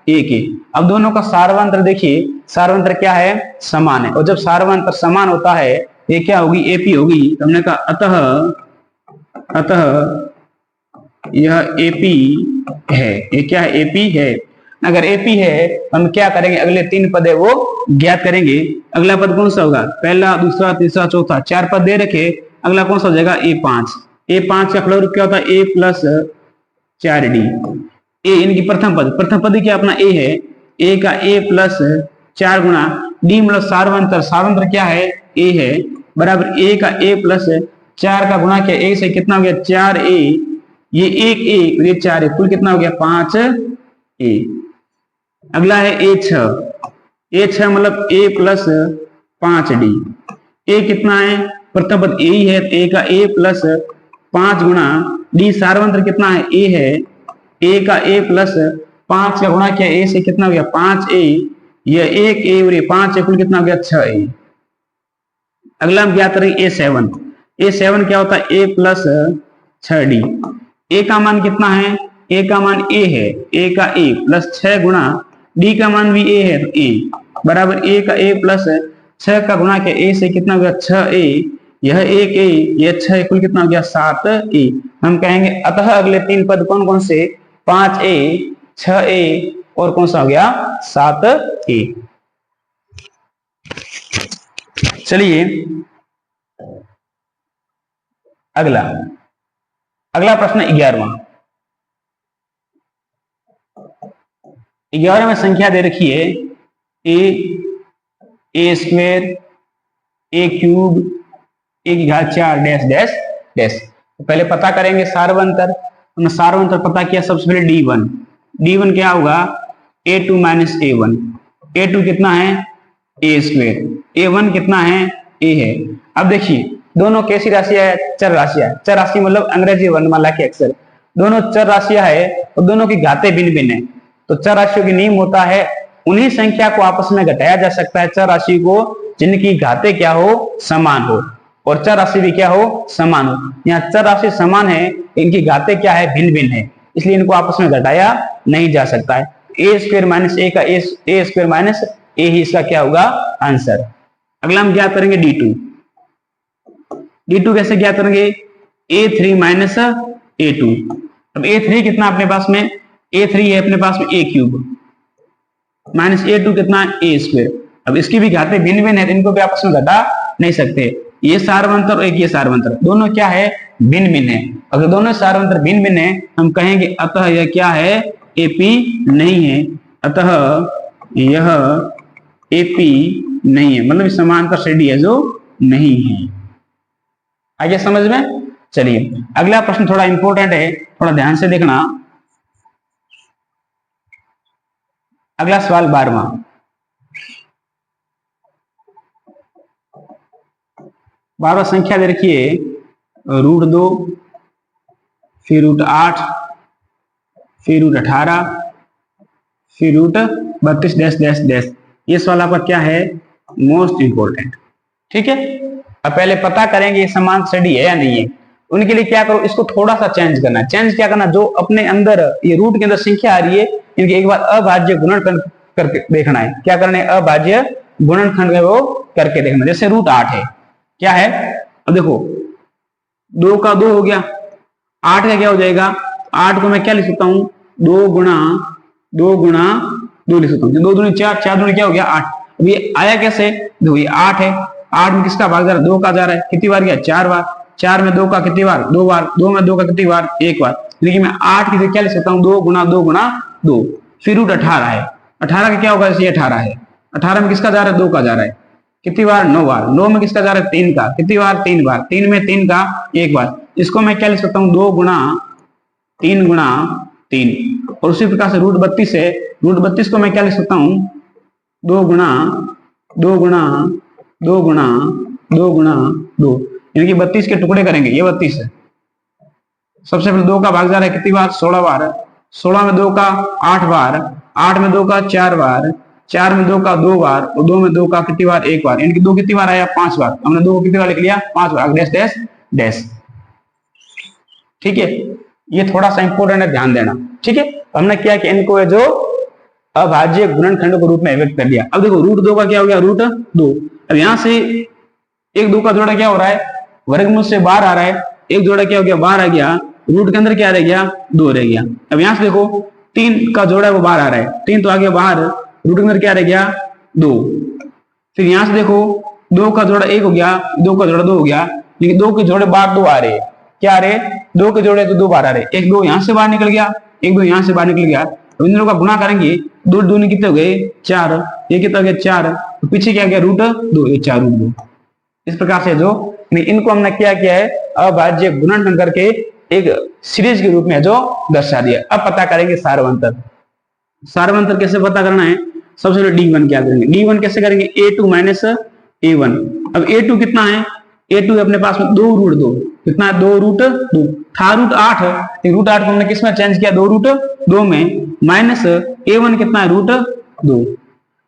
1A। अब दोनों का सार्वंतर देखिए, सार्वंतर क्या है, समान है, और जब सार्वंतर समान होता है ये क्या होगी, एपी होगी। हमने कहा अतः यह एपी है। ये क्या है, एपी है। अगर एपी है हम क्या करेंगे, अगले 3 पद है वो ज्ञात करेंगे। अगला पद कौन सा होगा, पहला दूसरा तीसरा चौथा, 4 पद दे रखे, अगला कौन सा हो जाएगा, A5। A5 का फ्लोर क्या होता है, A प्लस 4D। ए इनकी प्रथम पद क्या अपना ए है, ए का A प्लस 4 गुणा D मतलब सार्वंतर, सार्वंतर क्या है, ए है, बराबर A का A प्लस 4 का गुणा क्या, A से कितना हो गया, 4A, ये 1A, ये 4A, कुल कितना हो गया, 5A। अगला है A6 मतलब A प्लस 5D। ए कितना है, प्रथम पद ए ही है, ए का A प्लस 5 गुणा D, सार्वंतर कितना है, ए है, ए का A प्लस 5 का गुणा किया, ए से कितना हो गया, 5A, यह 1A और ये 5A, कुल कितना हो गया, 6A। अगला हम ज्ञात करेंगे A7। A7 क्या होता है, A प्लस 6D। ए का मान कितना है, ए का मान A है, ए का A प्लस 6 गुणा D का मान भी A है, तो A बराबर A का A प्लस 6 का गुणा किया, ए से कितना हो गया, 6A, यह 1A, यह 6, कुल कितना हो गया, 7A। हम कहेंगे अतः अगले 3 पद कौन कौन से, 5A, 6A और कौन सा हो गया, 7A। चलिए अगला प्रश्न 11वां। 11 में संख्या दे रखी है A square, A cube, A की घात 4 डैश डैश डैश। तो पहले पता करेंगे सार्वंतर। हमने सार्वंतर पता किया, सबसे पहले D1 क्या होगा, A2 माइनस A1। A2 कितना है, A स्क्वायर, A1 कितना है, A है। अब देखिए दोनों कैसी राशियां है, चर राशियां। चर राशि मतलब अंग्रेजी वर्णमाला के अक्षर, दोनों चर राशियां है और दोनों की घातें भिन्न भिन्न है। तो चर राशियों की नियम होता है उन्हीं संख्या को आपस में घटाया जा सकता है, चर राशि को जिनकी घातें क्या हो, समान हो, और चर राशि भी क्या हो, समान हो। यहाँ चर राशि समान है, इनकी घातें क्या है, भिन्न भिन्न है, इसलिए इनको आपस में घटाया नहीं जा सकता है। ए स्क्वायर माइनस ए का ए स्क्वायर माइनस ए ही इसका क्या होगा, आंसर। अगला हम ज्ञात करेंगे D2 कैसे ज्ञात करेंगे, A3 माइनस A2। अब A3 कितना अपने पास में, A3 है अपने पास में A क्यूब, माइनस A2 कितना है, A स्क्वायर। अब इसकी भी घातें भिन्न भिन्न है, इनको भी आपस में घटा नहीं सकते। ये सार्वंतर और एक ये सार्वंतर, दोनों क्या है, भिन्न भिन्न है। अगर दोनों सार्वंतर भिन्न भिन्न है हम कहेंगे अतः यह क्या है, एपी नहीं है। अतः यह एपी नहीं है, मतलब समांतर श्रेणी है जो नहीं है। आगे समझ में। चलिए अगला प्रश्न थोड़ा इंपॉर्टेंट है, थोड़ा ध्यान से देखना। अगला सवाल 12वां। 12वां संख्या दे रखी है √2, फिर √8, फिर √18, फिर √32 डैश डैश डैश। ये सवाल आपका क्या है, मोस्ट इंपोर्टेंट। ठीक है, अब पहले पता करेंगे ये समान श्रेणी है या नहीं है। उनके लिए क्या करो, इसको थोड़ा सा चेंज करना। चेंज क्या करना, जो अपने अंदर ये रूट के अंदर संख्या आ रही है इनके एक बार अभाज्य गुणनखंड करके देखना है। क्या करना है, अभाज्य गुणनखंड है वो करके देखना। जैसे √8 है, क्या है, अब देखो 2 का 2 हो गया, 8 का क्या हो जाएगा, 8 को मैं क्या लिख सकता हूं, 2 गुणा 2 लिख सकता हूँ। 2 दूनी 4, 4 दूनी क्या हो गया 8। अब ये आया कैसे, देखो ये 8 है, 8 में किसका भाग जा रहा है, 2 का जा रहा है, कितनी बार गया 4 बार, 4 में 2 का कितनी बार 2 बार, 2 में 2 का कितनी बार 1 बार। लेकिन मैं 8 की क्या लिख सकता हूँ, 2 गुणा 2। फिर √18 है, 18 का क्या होगा, जैसे 18 है, 18 में किसका जा रहा है, 2 का जा रहा है, कितनी बार 9 बार, 9 में किसका जा रहा है 3 का, कितनी बार 3 बार, 3 में 3 का 1 बार। इसको मैं क्या लिख सकता हूँ, 2 गुणा 3। और उसी प्रकार से √32 है, √32 को मैं क्या लिख सकता हूँ, 2 गुणा 2, यानी कि 32 के टुकड़े करेंगे। ये 32 है, सबसे पहले 2 का भाग जा रहा है कितनी बार, 16 बार, 16 में 2 का 8 बार, 8 में 2 का 4 बार, 4 में 2 का 2 बार, और 2 में 2 का कितनी बार 1 बार, यानी कि 2 कितनी बार आया 5 बार। हमने 2 को कितनी बार लिख लिया 5 बार, डैश डैश डैश। ठीक है, ये थोड़ा सा इंपोर्टेंट है, ध्यान देना। ठीक है, हमने क्या कि इनको जो अभाज्य गुणनखंड के रूप में व्यक्त कर दिया। अब देखो √2 का क्या हो गया, √2। अब यहां से 1 2 का जोड़ा क्या हो रहा है, वर्गमूल से बाहर आ रहा है, एक जोड़ा क्या हो गया, बाहर आ गया, रूट के अंदर क्या रह गया, 2 रह गया। अब यहां से देखो 3 का जोड़ा है वो बाहर आ रहा है, 3 तो आ गया बाहर, रूट के अंदर क्या रह गया 2। फिर यहां से देखो 2 का जोड़ा 1 हो गया, 2 का जोड़ा 2 हो गया, लेकिन 2 के जोड़े बाहर 2 आ रहे, क्या आ रहे, 2 के जोड़े तो 2 बाहर आ रहे, 1 2 यहां से बाहर निकल गया, 1 2 यहां से बाहर निकल गया। इन दोनों का गुणा करेंगे, 2 दूनी कितने हो गए 4, ये कितना हो गया 4, तो पीछे क्या गया √2, ये 4 √2। इस प्रकार से जो इनको हमने क्या किया है, अभाज्य गुणनखंड करके एक सीरीज के रूप में जो दर्शा दिया। अब पता करेंगे सार्वंतर। सार्वंतर कैसे पता करना है, सबसे पहले D1 क्या करेंगे, D1 कैसे करेंगे, A2 माइनस A1। अब A2 कितना है, A2 अपने पास में 2 √2, कितना है 2 √2 था, √8 √8 को हमने किसमें चेंज किया, 2 √2 में, माइनस A1 कितना है √2।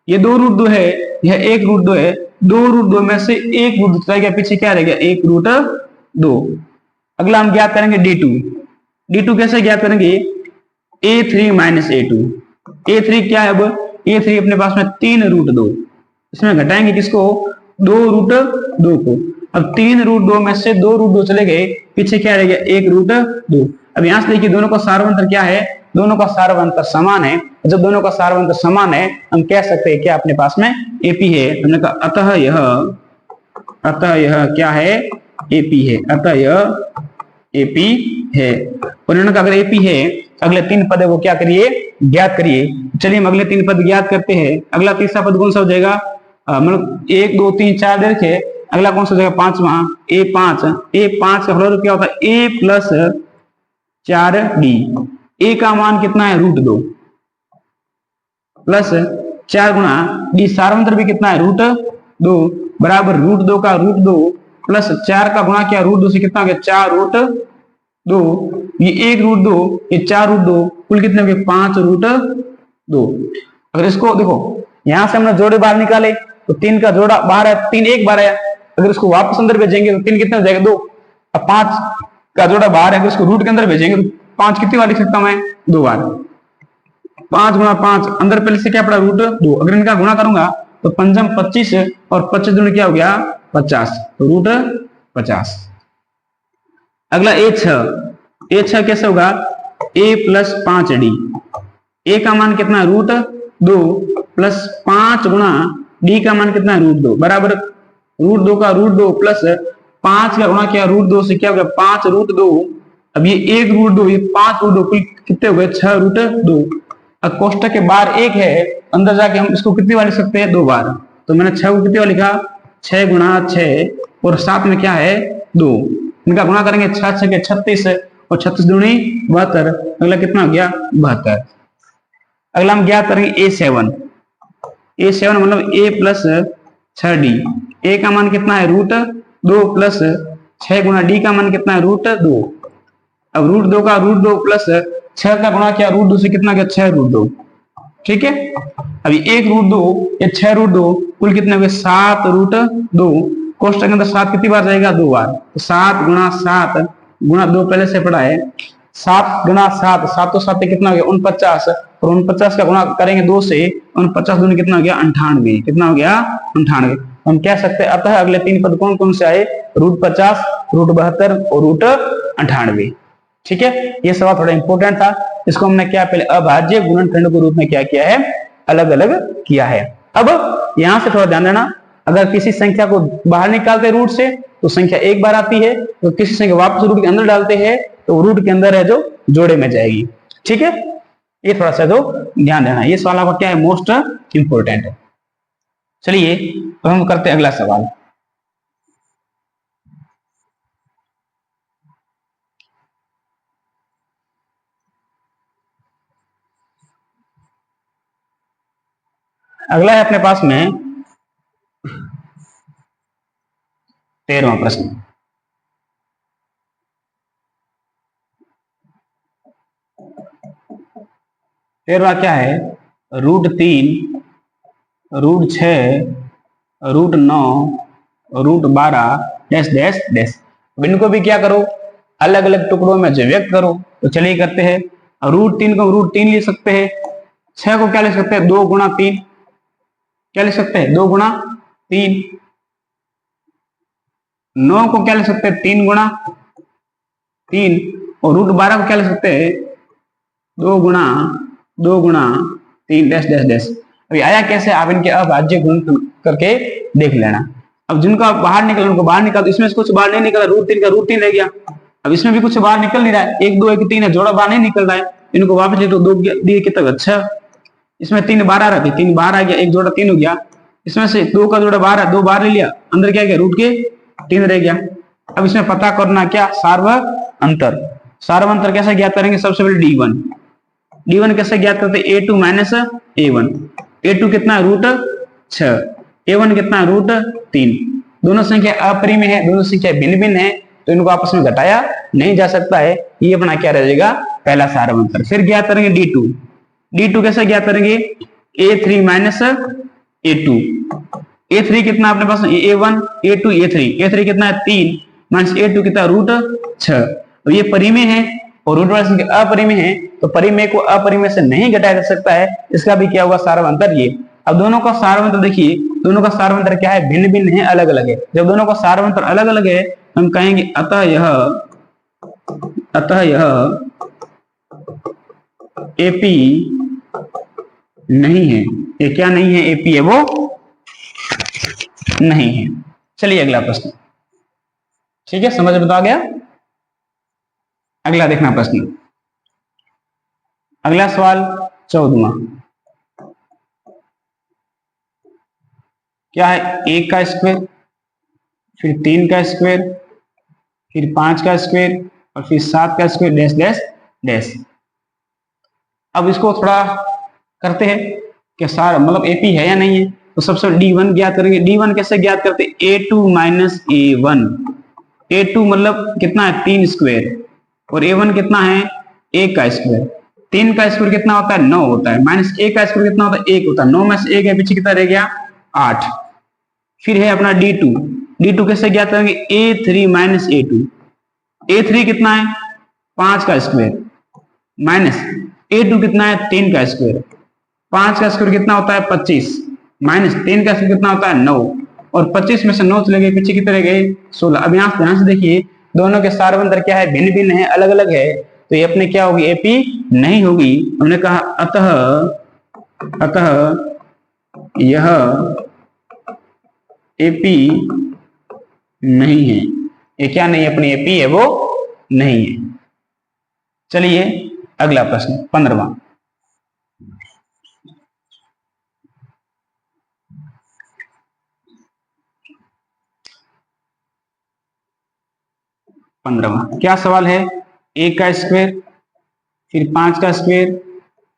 ये 2 √2 है, यह 1 √2 है, 2 √2 में से 1 √2 चला गया, पीछे क्या रह गया 1 √2। अगला हम ज्ञात करेंगे D2 कैसे ज्ञात करेंगे, A3 माइनस A2। A3 क्या है, अब A3 अपने पास में 3 √2, इसमें घटाएंगे किसको, 2 √2 को। अब 3 √2 में से 2 √2 चले गए, पीछे क्या रह गया 1 √2। अब यहां से देखिए दोनों का सार्वंतर क्या है, दोनों का सार्वंतर समान है। जब दोनों का सार्वंतर समान है, हम कह सकते हैं क्या अपने पास में AP है। हमने कहा अतः यह क्या है, AP है, अतः यह AP है। और इन्होंने कहा अगर AP है, अगले 3 पद है वो क्या करिए, ज्ञात करिए। चलिए हम अगले 3 पद ज्ञात करते हैं। अगला तीसरा पद कौन सा हो जाएगा, मतलब 1 2 3 4 दे रखे, अगला कौन सा हो जाएगा 5वां, A5 का फल क्या होता है A प्लस 4D। A का मान कितना है √2 प्लस 4 गुणा D, सार्वंतर भी कितना है √2 बराबर √2 का √2 प्लस 4 का गुणा क्या √2 से कितना हो गया 4 √2, ये 1 √2, ये 4 √2, कुल कितने हो गए 5 √2। अगर इसको देखो यहां से हमने जोड़े बाहर निकाले तो 3 का जोड़ा बाहर है, 3 एक बार आया, अगर इसको वापस अंदर भेजेंगे तो 3 कितने हो जाएगा 2। अब 5 का जोड़ा बाहर है, अगर इसको रूट के अंदर भेजेंगे तो 5 कितनी बार लिख सकता हूं मैं, 2 बार। 5 गुणा 5, अंदर पहले से क्या पड़ा √2, अगर इनका गुणा करूंगा तो 5 25 और 25 दूनी क्या हो गया 50, तो √50। अगला A6 कैसे होगा, A प्लस 5D। A का मान कितना है √2 प्लस 5 गुणा D का मान कितना है √2 बराबर √2 का √2 प्लस 5 का गुणा किया √2 से क्या हो गया 5 √2। अब ये 1 √2, ये 5 √2, कुल कितने हो गए 6 √2। अब कोष्टक के बाहर 1 है, अंदर जाके हम इसको कितनी बार लिख सकते हैं 2 बार। तो मैंने 6 को कितनी बार लिखा 6 गुणा 6 और साथ में क्या है 2, इनका गुणा करेंगे 6 6 के 36 और 36 दूनी 72। अगला कितना हो गया 72। अगला हम ज्ञात करेंगे A7 मतलब a प्लस 6d। ए का मान कितना है √2 प्लस 6 गुना डी का मान कितना है √2। अब √2 का √2 प्लस 6 का गुणा किया √2 से कितना गया 6 √2। ठीक है, अभी 1 √2 या 6 √2 कुल कितने हो गए 7 √2। कोष्टक के अंदर 7 कितनी बार जाएगा 2 बार, तो 7 गुणा 7 गुणा 2 पहले से पड़ा है। 7 गुणा 7, 7 तो 7 कितना हो गया 49, और 49 का गुणा करेंगे 2 से, 49 दूनी कितना हो गया 98। कितना हो गया 98। हम कह सकते हैं अतः अगले 3 पद कौन कौन से आए √50, √72 और √98। ठीक है, ये सवाल थोड़ा इंपॉर्टेंट था। इसको हमने क्या पहले अभाज्य गुणनखंड के रूप में क्या किया है अलग अलग किया है। अब यहां से थोड़ा ध्यान देना, अगर किसी संख्या को बाहर निकालते रूट से तो संख्या एक बार आती है, तो किसी संख्या वापस रूट के अंदर डालते हैं तो रूट के अंदर है जो जोड़े में जाएगी। ठीक है, ये थोड़ा सा जो ध्यान देना, ये सवाल आपका क्या है मोस्ट इंपोर्टेंट है। चलिए तो हम करते हैं अगला सवाल। अगला है अपने पास में 13वां प्रश्न। 13वां क्या है √3, √6, √9, √12 डैश डैश डैश। इनको भी क्या करो अलग अलग टुकड़ों में जो व्यक्त करो। तो चलिए करते हैं। √3 को √3 लिख सकते हैं, 6 को क्या लिख सकते हैं 2 गुणा 3, क्या लिख सकते हैं 2 गुणा 3। 9 को क्या लिख सकते हैं 3 गुणा 3, और √12 को क्या लिख सकते हैं 2 गुणा 3 डैश डैश डैश। अभी आया कैसे आप इनके अभाज्य गुण करके देख लेना। अब जिनको बाहर निकल उनको बाहर निकाल, इसमें से कुछ बाहर नहीं निकला, √3 का √3 रह गया। अब इसमें भी कुछ बाहर निकल नहीं रहा है, 1 2 1 3 है, जोड़ा बाहर नहीं निकल रहा है, इनको वापस लिख दो, 2 दिए कितना अच्छा। इसमें 3 बाहर आ रहा था, 3 बाहर आ गया, एक जोड़ा 3 हो गया। इसमें से 2 का जोड़ा बाहर है, 2 बाहर ले लिया, अंदर क्या गया रूट के 3 रह गया। अब इसमें पता करना क्या सार्व अंतर। सार्व अंतर कैसे ज्ञात करेंगे, सबसे पहले D1 कैसे ज्ञात करते हैं A2 माइनस A1। A2 कितना है √6, A1 कितना है √3। दोनों संख्या अपरिमेय है, दोनों संख्या भिन्न भिन्न है, तो इनको आपस में घटाया नहीं जा सकता है। ये अपना क्या रहेगा पहला सार्व अंतर। फिर ज्ञात करेंगे D2 कैसे ज्ञात करेंगे A3 माइनस A2। A3 कितना अपने पास A1 A2 A3 कितना है 3 माइनस A2 कितना √6। तो ये परिमेय है और रूट वाली संख्या अपरिमेय है, तो परिमेय को अपरिमेय से नहीं घटाया जा सकता है, इसका भी क्या होगा सार्व अंतर ये। अब दोनों का सार्व अंतर देखिए, दोनों का सार्व अंतर क्या है भिन्न भिन्न है अलग अलग है। जब दोनों का सार्व अंतर अलग अलग है हम कहेंगे अतः यह एपी नहीं है। ये क्या नहीं है एपी है वो नहीं है। चलिए अगला प्रश्न। ठीक है, समझ में तो आ गया। अगला देखना प्रश्न, अगला सवाल 14वां क्या है 1 का स्क्वायर, फिर 3 का स्क्वायर, फिर 5 का स्क्वायर और फिर 7 का स्क्वायर डैश डैश डैश। अब इसको थोड़ा करते हैं कि सारा मतलब एपी है या नहीं है। तो सबसे D1 ज्ञात करेंगे। D1 कैसे ज्ञात करते हैं A2 माइनस A1। A2 मतलब कितना है 3 स्क्वायर और A1 कितना है 1 का स्क्वायर। 3 का स्क्वायर कितना होता है 9 होता है, माइनस 1 का स्क्वायर कितना होता है 1 होता है, 9 में से 1 है पीछे कितना रह गया 8। फिर है अपना D2 कैसे ज्ञात करेंगे A3 माइनस A2। A3 कितना है 5 का स्क्वायर माइनस A2 कितना है 3 का स्क्वायर। 5 का स्क्वायर कितना होता है 25 माइनस 3 का स्क्वायर कितना होता है 9, और 25 में से 9 चले गए पीछे कितने रह गए 16। अब यहाँ ध्यान से देखिए दोनों के सार्व अंतर क्या है भिन्न भिन्न है अलग अलग है, तो ये अपने क्या होगी एपी नहीं होगी। हमने कहा अतः यह एपी नहीं है। ये क्या नहीं है अपनी एपी है वो नहीं है। चलिए अगला प्रश्न 15वां। 15वां। क्या सवाल है? 1 का स्क्वायर, फिर 5 का स्क्वायर,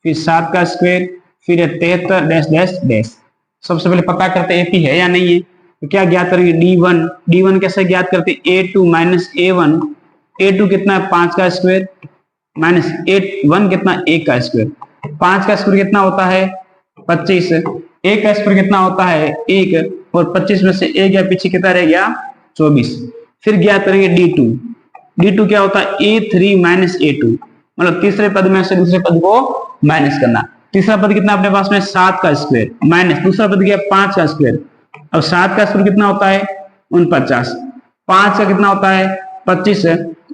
फिर 7 का स्क्वायर, फिर 73 डैश डैश डैश। सबसे पहले पता करते एपी है या नहीं है। तो क्या ज्ञात करेंगे? D1। D1 कैसे ज्ञात करते? A2 minus A1। A2 कितना है? 5 का स्क्वायर माइनस A1 कितना? 1 का स्क्वायर। 5 का स्क्वायर कितना होता है? 25। 1 का स्क्वायर कितना होता है? 1। और 25 में से 1 या पीछे कितना रह गया? 24। फिर ज्ञात करेंगे D2। D2 क्या होता है? A3 माइनस A2, मतलब तीसरे पद में से दूसरे पद को माइनस करना। तीसरा पद कितना अपने पास में? 7 का स्क्वायर माइनस दूसरा पद क्या? 5 का स्क्वायर। अब 7 का स्क्वायर कितना होता है? 49। 5 का कितना होता है? 25।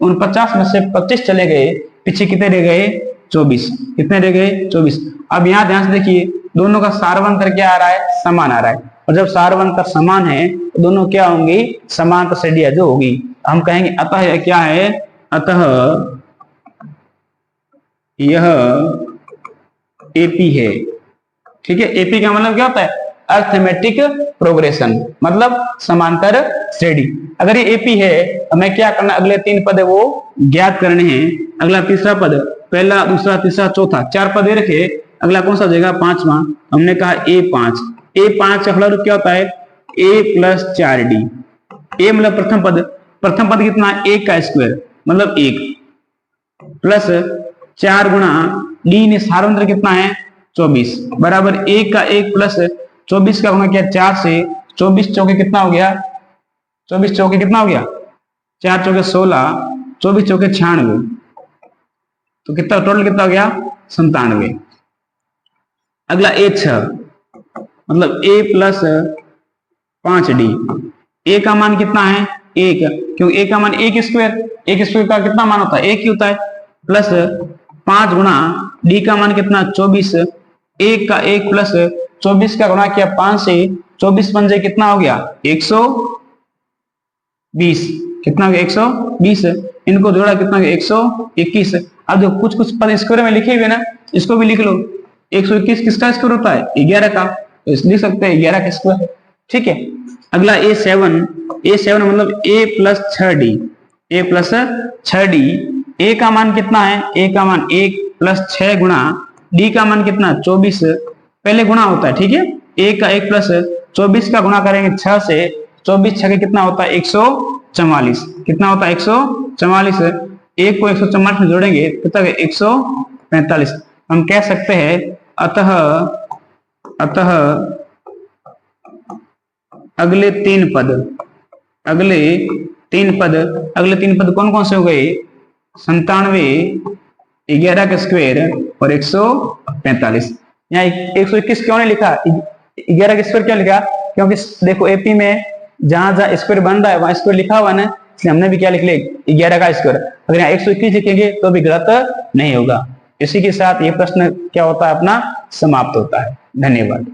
49 में से 25 चले गए, पीछे कितने रह गए? 24। कितने रह गए? 24। अब यहाँ ध्यान से देखिए, दोनों का सारवंतर क्या आ रहा है? समान आ रहा है। और जब सारवंतर समान है तो दोनों क्या होंगी? समांतर श्रेणियां जो होगी। हम कहेंगे अतः यह क्या है? अतः यह एपी है। ठीक है, एपी का मतलब क्या होता है? अर्थमेटिक प्रोग्रेशन, मतलब समांतर श्रेणी। अगर ये एपी है तो हमें क्या करना? अगले 3 पद है वो ज्ञात करने हैं। अगला तीसरा पद, पहला दूसरा तीसरा चौथा, 4 पद रखे। अगला कौन सा हो जाएगा? 5वां। हमने कहा A5। A5 का फल रूप क्या होता है? A plus 4D। ए मतलब प्रथम पद, प्रथम पद कितना? 1 का स्क्वायर मतलब 1 प्लस 4 गुणा डी ने सारवंतर कितना है? 24 बराबर 1 का 1 प्लस 24 का गुणा किया 4 से। 24 चौके कितना हो गया? 24 चौके कितना हो गया? 4 चौके 16, 24 चौके 96, तो कितना टोटल कितना हो गया? 97। अगला A6 मतलब A प्लस 5D। ए का मान कितना है? 1, क्योंकि ए का मान 1 स्क्वायर, 1 स्क्वायर का कितना मान होता है? 1 ही होता है। प्लस 5 गुणा डी का मान कितना? 24। 1 का 1 प्लस 24 का गुणा किया 5 से। 24 पंजे कितना हो गया? 120। कितना हो गया? 120। इनको जोड़ा कितना हो गया? 121। अब जो कुछ कुछ पद स्क्वायर में लिखे हुए ना, इसको भी लिख लो। 121 किसका स्क्वायर होता है? 11 का, तो लिख सकते हैं 11 का स्क्वायर। ठीक है। अगला A7 मतलब A plus 6D। A plus 6D। ए का मान कितना है? ए का मान 1 प्लस 6 गुणा डी का मान कितना? 24। पहले गुणा होता है, ठीक है। 1 का 1 प्लस 24 का गुणा करेंगे 6 से। 24 6 कितना होता है? 144। कितना होता है? 144। 1 को 144 में जोड़ेंगे कितना? 145। हम कह सकते हैं अतः अगले तीन पद कौन कौन से हो गए? 97, 11 का स्क्वायर और 145। यहाँ 121 क्यों नहीं लिखा? 11 का स्क्वायर क्यों लिखा? क्योंकि देखो एपी में जहां जहां स्क्वायर बन रहा है वहां स्क्वायर लिखा हुआ ना, इसलिए हमने भी क्या लिख लिया? 11 का स्क्वायर। अगर यहाँ 121 लिखेंगे तो भी गलत नहीं होगा। इसी के साथ ये प्रश्न क्या होता है? अपना समाप्त होता है। धन्यवाद।